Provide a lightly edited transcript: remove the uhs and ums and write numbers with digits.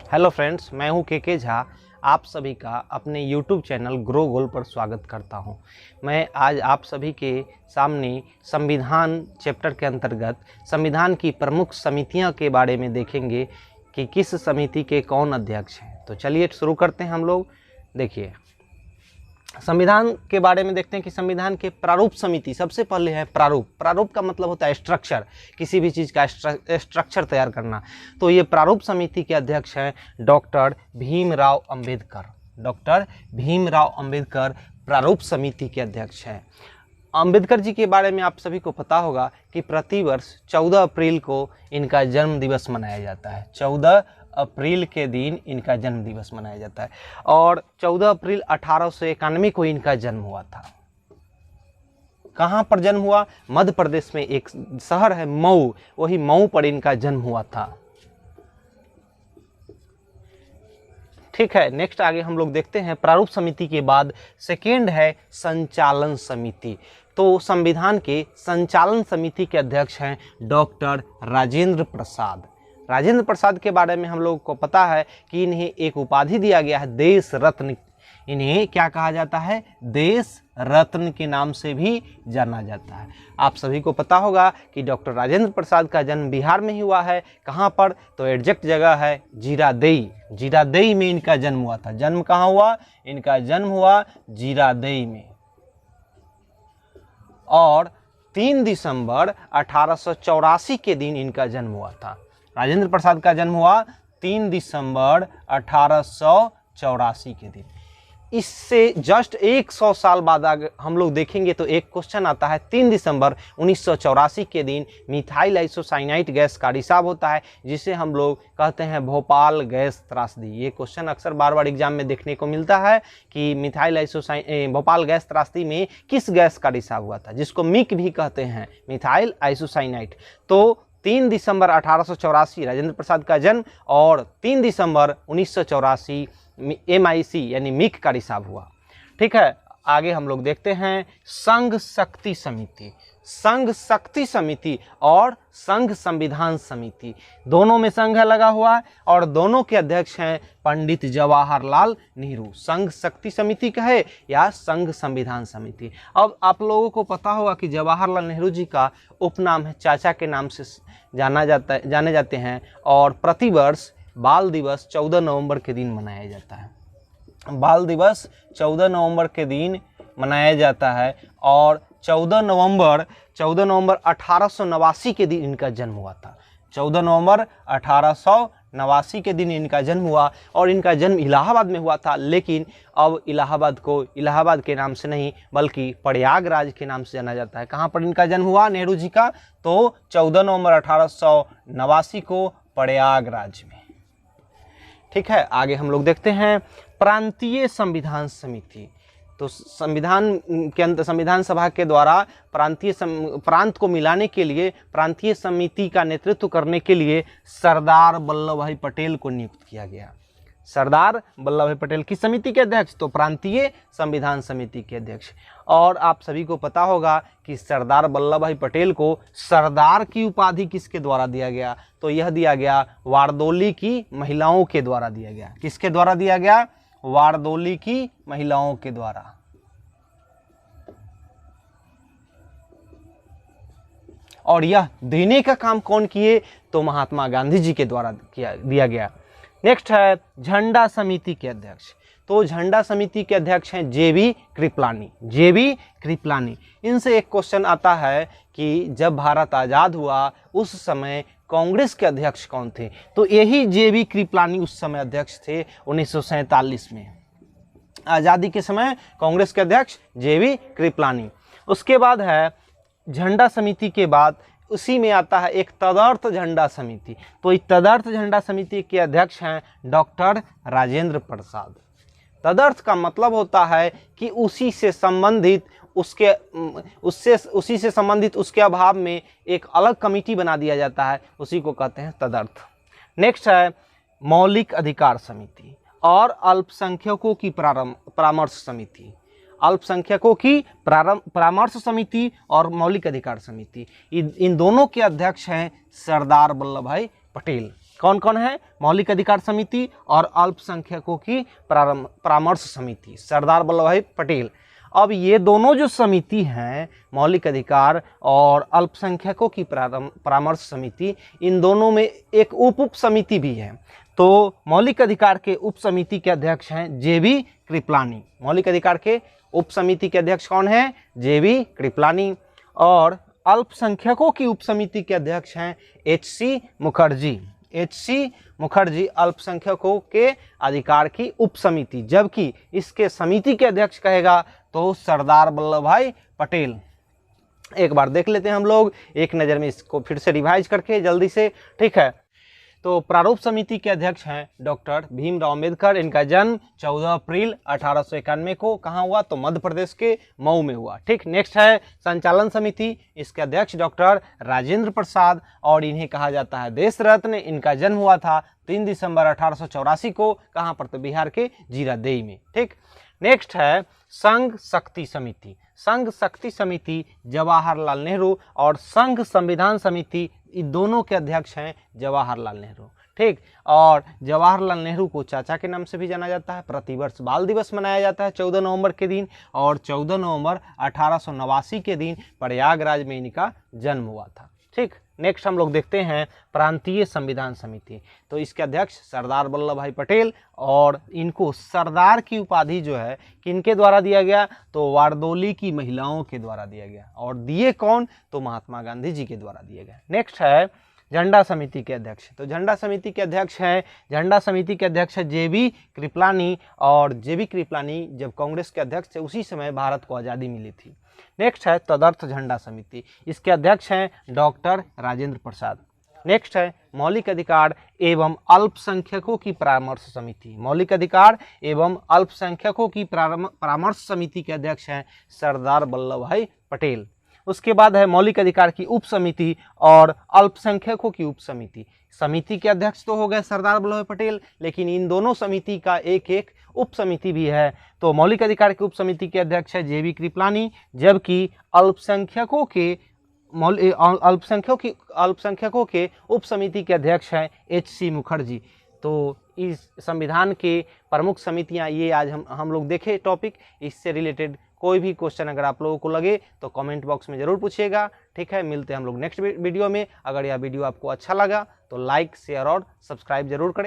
Hello friends, मैं हूं के झा। आप सभी का अपने यूट्यूब चैनल ग्रो गोल पर स्वागत करता हूं। मैं आज आप सभी के सामने संविधान चैप्टर के अंतर्गत संविधान की प्रमुख समितियां के बारे में देखेंगे कि किस समिति के कौन अध्यक्ष हैं। तो चलिए शुरू करते हैं हम लोग। देखिए, संविधान के बारे में देखते हैं कि संविधान के प्रारूप समिति सबसे पहले है प्रारूप। प्रारूप का मतलब होता है स्ट्रक्चर, किसी भी चीज़ का स्ट्रक्चर तैयार करना। तो ये प्रारूप समिति के अध्यक्ष हैं डॉक्टर भीमराव अंबेडकर। डॉक्टर भीमराव अंबेडकर प्रारूप समिति के अध्यक्ष हैं। अंबेडकर जी के बारे में आप सभी को पता होगा कि प्रतिवर्ष 14 अप्रैल को इनका जन्म दिवस मनाया जाता है। 14 अप्रैल के दिन इनका जन्म दिवस मनाया जाता है और 14 अप्रैल 1891 को इनका जन्म हुआ था। कहाँ पर जन्म हुआ? मध्य प्रदेश में एक शहर है मऊ, वही मऊ पर इनका जन्म हुआ था। ठीक है, नेक्स्ट आगे हम लोग देखते हैं। प्रारूप समिति के बाद सेकेंड है संचालन समिति। तो संविधान के संचालन समिति के अध्यक्ष हैं डॉक्टर राजेंद्र प्रसाद। राजेंद्र प्रसाद के बारे में हम लोग को पता है कि इन्हें एक उपाधि दिया गया है, देश रत्न। इन्हें क्या कहा जाता है? देश रत्न के नाम से भी जाना जाता है। आप सभी को पता होगा कि डॉक्टर राजेंद्र प्रसाद का जन्म बिहार में ही हुआ है। कहाँ पर? तो एग्जैक्ट जगह है जीरादेई। जीरादेई में इनका जन्म हुआ था। जन्म कहाँ हुआ? इनका जन्म हुआ जीरादेई में। और 3 दिसंबर 1884 के दिन इनका जन्म हुआ था। राजेंद्र प्रसाद का जन्म हुआ 3 दिसंबर 1884 के दिन। इससे जस्ट 100 साल बाद अगर हम लोग देखेंगे तो एक क्वेश्चन आता है। 3 दिसंबर 1984 के दिन मिथाइल आइसोसाइनाइट गैस का रिसाव होता है, जिसे हम लोग कहते हैं भोपाल गैस त्रासदी। ये क्वेश्चन अक्सर बार बार एग्जाम में देखने को मिलता है कि भोपाल गैस त्रासदी में किस गैस का रिसाव हुआ था, जिसको मिक भी कहते हैं, मिथाइल आइसोसाइनाइट। तो 3 दिसंबर 1884 राजेंद्र प्रसाद का जन्म और 3 दिसंबर 1984 MIC यानी मिक का रिसाव हुआ। ठीक है, आगे हम लोग देखते हैं संघ शक्ति समिति। संघ शक्ति समिति और संघ संविधान समिति, दोनों में संघ लगा हुआ है और दोनों के अध्यक्ष हैं पंडित जवाहरलाल नेहरू। संघ शक्ति समिति कहे या संघ संविधान समिति। अब आप लोगों को पता होगा कि जवाहरलाल नेहरू जी का उपनाम है, चाचा के नाम से जाने जाते हैं और प्रतिवर्ष बाल दिवस 14 नवंबर के दिन मनाया जाता है। बाल दिवस 14 नवंबर के दिन मनाया जाता है और 14 नवंबर 1889 के दिन इनका जन्म हुआ था। 14 नवंबर 1889 के दिन इनका जन्म हुआ और इनका जन्म इलाहाबाद में हुआ था। लेकिन अब इलाहाबाद को इलाहाबाद के नाम से नहीं बल्कि प्रयागराज के नाम से जाना जाता है। कहाँ पर इनका जन्म हुआ नेहरू जी का? तो 14 नवंबर 1889 को प्रयागराज में। ठीक है, आगे हम लोग देखते हैं प्रांतीय संविधान समिति। तो संविधान के अंदर संविधान सभा के द्वारा प्रांत को मिलाने के लिए प्रांतीय समिति का नेतृत्व करने के लिए सरदार वल्लभ भाई पटेल को नियुक्त किया गया। सरदार वल्लभ भाई पटेल की समिति के अध्यक्ष, तो प्रांतीय संविधान समिति के अध्यक्ष। और आप सभी को पता होगा कि सरदार वल्लभ भाई पटेल को सरदार की उपाधि किसके द्वारा दिया गया? तो यह दिया गया वारदोली की महिलाओं के द्वारा दिया गया। किसके द्वारा दिया गया? वारदोली की महिलाओं के द्वारा। और यह देने का काम कौन किए? तो महात्मा गांधी जी के द्वारा दिया गया। नेक्स्ट है झंडा समिति के अध्यक्ष। तो झंडा समिति के अध्यक्ष हैं JB कृपलानी। JB कृपलानी। इनसे एक क्वेश्चन आता है कि जब भारत आज़ाद हुआ उस समय कांग्रेस के अध्यक्ष कौन थे? तो यही JB कृपलानी उस समय अध्यक्ष थे 1947 में। आज़ादी के समय कांग्रेस के अध्यक्ष JB कृपलानी। उसके बाद है झंडा समिति के बाद उसी में आता है एक तदर्थ झंडा समिति। तो इस तदर्थ झंडा समिति के अध्यक्ष हैं डॉक्टर राजेंद्र प्रसाद। तदर्थ का मतलब होता है कि उसी से संबंधित उसके अभाव में एक अलग कमिटी बना दिया जाता है, उसी को कहते हैं तदर्थ। नेक्स्ट है मौलिक अधिकार समिति और अल्पसंख्यकों की परामर्श समिति। अल्पसंख्यकों की परामर्श समिति और मौलिक अधिकार समिति, इन दोनों के अध्यक्ष हैं सरदार वल्लभ भाई पटेल। कौन कौन है? मौलिक अधिकार समिति और अल्पसंख्यकों की परामर्श समिति, सरदार वल्लभ भाई पटेल। अब ये दोनों जो समिति हैं, मौलिक अधिकार और अल्पसंख्यकों की परामर्श समिति, इन दोनों में एक उप समिति भी है। तो मौलिक अधिकार के उप समिति के अध्यक्ष हैं जेबी कृपलानी। मौलिक अधिकार के उप समिति के अध्यक्ष कौन है? जेबी कृपलानी। और अल्पसंख्यकों की उप समिति के अध्यक्ष हैं एचसी मुखर्जी। एचसी मुखर्जी अल्पसंख्यकों के अधिकार की उप समिति, जबकि इसके समिति के अध्यक्ष कहेगा तो सरदार वल्लभ भाई पटेल। एक बार देख लेते हैं हम लोग एक नज़र में इसको फिर से रिवाइज करके जल्दी से, ठीक है। तो प्रारूप समिति के अध्यक्ष हैं डॉक्टर भीमराव अम्बेडकर। इनका जन्म 14 अप्रैल 1891 को कहाँ हुआ? तो मध्य प्रदेश के मऊ में हुआ, ठीक। नेक्स्ट है संचालन समिति। इसके अध्यक्ष डॉक्टर राजेंद्र प्रसाद और इन्हें कहा जाता है देश रत्न। इनका जन्म हुआ था 3 दिसंबर 1884 को, कहाँ पर? तो बिहार के जीरादेई में, ठीक। नेक्स्ट है संघ शक्ति समिति। संघ शक्ति समिति जवाहरलाल नेहरू और संघ संविधान समिति, इन दोनों के अध्यक्ष हैं जवाहरलाल नेहरू, ठीक। और जवाहरलाल नेहरू को चाचा के नाम से भी जाना जाता है। प्रतिवर्ष बाल दिवस मनाया जाता है 14 नवंबर के दिन, और 14 नवंबर 1889 के दिन प्रयागराज में इनका जन्म हुआ था, ठीक। नेक्स्ट हम लोग देखते हैं प्रांतीय संविधान समिति। तो इसके अध्यक्ष सरदार वल्लभ भाई पटेल, और इनको सरदार की उपाधि जो है किनके द्वारा दिया गया? तो वारदोली की महिलाओं के द्वारा दिया गया। और दिए कौन? तो महात्मा गांधी जी के द्वारा दिए गए। नेक्स्ट है झंडा समिति के अध्यक्ष। तो झंडा समिति के अध्यक्ष हैं, झंडा समिति के अध्यक्ष है जेबी कृपलानी। और जेबी कृपलानी जब कांग्रेस के अध्यक्ष थे उसी समय भारत को आज़ादी मिली थी। नेक्स्ट है तदर्थ झंडा समिति। इसके अध्यक्ष हैं डॉक्टर राजेंद्र प्रसाद। नेक्स्ट है मौलिक अधिकार एवं अल्पसंख्यकों की परामर्श समिति। मौलिक अधिकार एवं अल्पसंख्यकों की परामर्श समिति के अध्यक्ष हैं सरदार वल्लभ भाई पटेल। उसके बाद है मौलिक अधिकार की उप समिति और अल्पसंख्यकों की उप समिति। समिति के अध्यक्ष तो हो गए सरदार वल्लभ भाई पटेल, लेकिन इन दोनों समिति का एक एक उप समिति भी है। तो मौलिक अधिकार की उप समिति के अध्यक्ष है जेबी कृपलानी, जबकि अल्पसंख्यकों के उप समिति के अध्यक्ष हैं एचसी मुखर्जी। तो इस संविधान के प्रमुख समितियां ये आज हम लोग देखे टॉपिक। इससे रिलेटेड कोई भी क्वेश्चन अगर आप लोगों को लगे तो कमेंट बॉक्स में ज़रूर पूछिएगा, ठीक है। मिलते हैं हम लोग नेक्स्ट वीडियो में। अगर यह वीडियो आपको अच्छा लगा तो लाइक, शेयर और सब्सक्राइब जरूर करें।